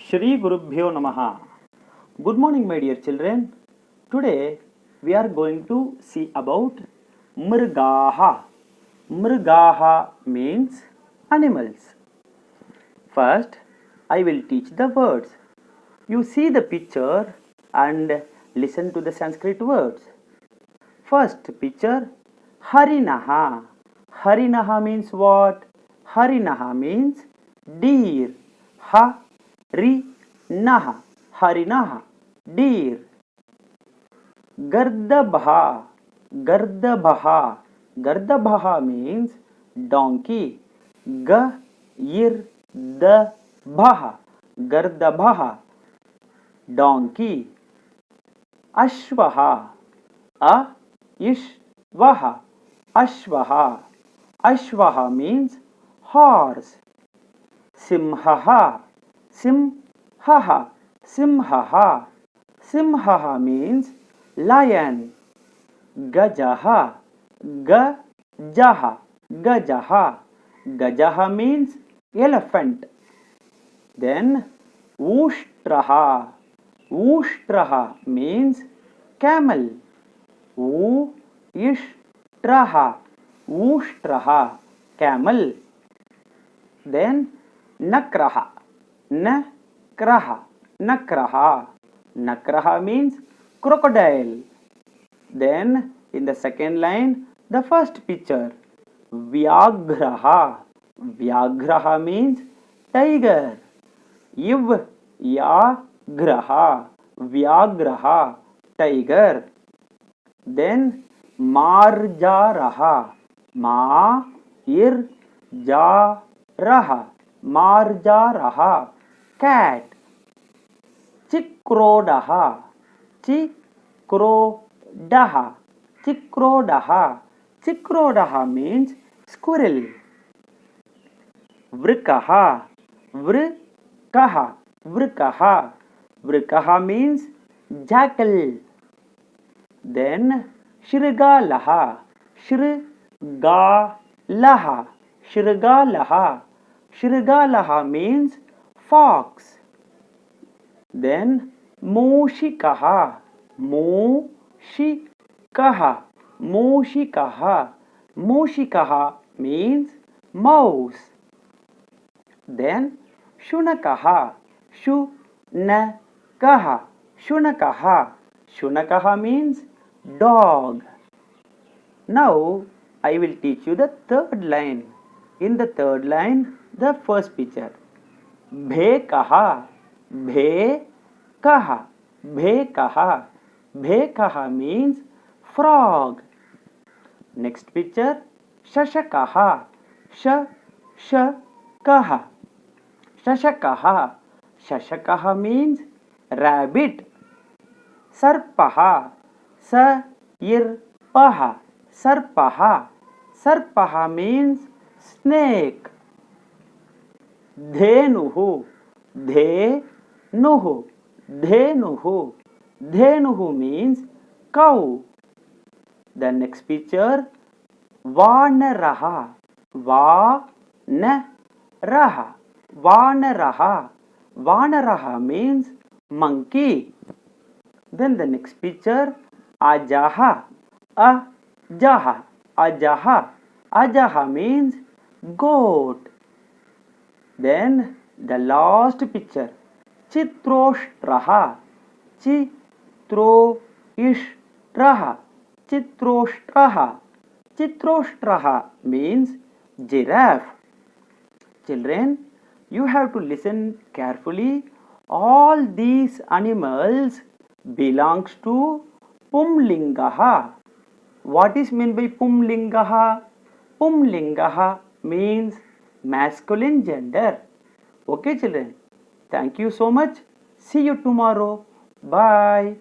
Shri Gurubhyo Namaha. Good morning, my dear children. Today we are going to see about Mrigaha. Mrigaha means animals. First, I will teach the words. You see the picture and listen to the Sanskrit words. First picture, Harinaha. Harinaha means what? Harinaha means deer. Harinaha. Harinaha. Deer. Gardabha. Gardabha. Gardabha means donkey. Gardabha. Gardabha. Donkey. Ashvaha. Ishvaha. Ashvaha. Ashvaha means horse. Simhaha. Simhaha. Simhaha. Simhaha means lion. Gajaha. Gajaha. Gajaha. Gajaha means elephant. Then Ushtraha. Ushtraha means camel. Ushtraha. Ushtraha. Camel. Then Nakraha. Nakraha. Nakraha. Nakraha means crocodile. Then in the second line, the first picture, Vyagraha. Vyagraha means tiger. Vyagraha. Vyagraha. Tiger. Then Marjaraha. Marjaraha. Marjaraha. Cat. Chikrodaha. Chikrodaha. Chikrodaha. Chikrodaha means squirrel. Vrikaha. Vrikaha. Vrikaha. Vrikaha means jackal. Then Shrigalaha. Shrigalaha. Shrigalaha. Shrigalaha means fox. Then Moshikaha. Moshikaha. Moshikaha. Moshikaha means mouse. Then Shunakaha. Shunakaha. Shunakaha. Shunakaha means dog. Now I will teach you the third line. In the third line, the first picture. Bhekaha. Bhekaha. Bhekaha. Bhekaha means frog. Next picture, Shashakaha. Shashakaha. Shashakaha. Shashakaha means rabbit. Sarpaha. Sayirpaha. Sarpaha. Sarpaha means snake. Dhenuhu. Dhenuhu. Dhenuhu. Dhenuhu means cow. The next picture, Vanaraha. Vanaraha. Vanaraha. Vanaraha means monkey. Then the next picture, Ajaha. Ajaha. Ajaha. Ajaha means goat. Then the last picture, Chitroshtraha. Chitroshtraha. Chitroshtraha. Chitroshtraha means giraffe. Children, you have to listen carefully. All these animals belongs to Pumlingaha. What is meant by Pumlingaha? Pumlingaha means masculine gender. Okay, children. Thank you so much. See you tomorrow. Bye.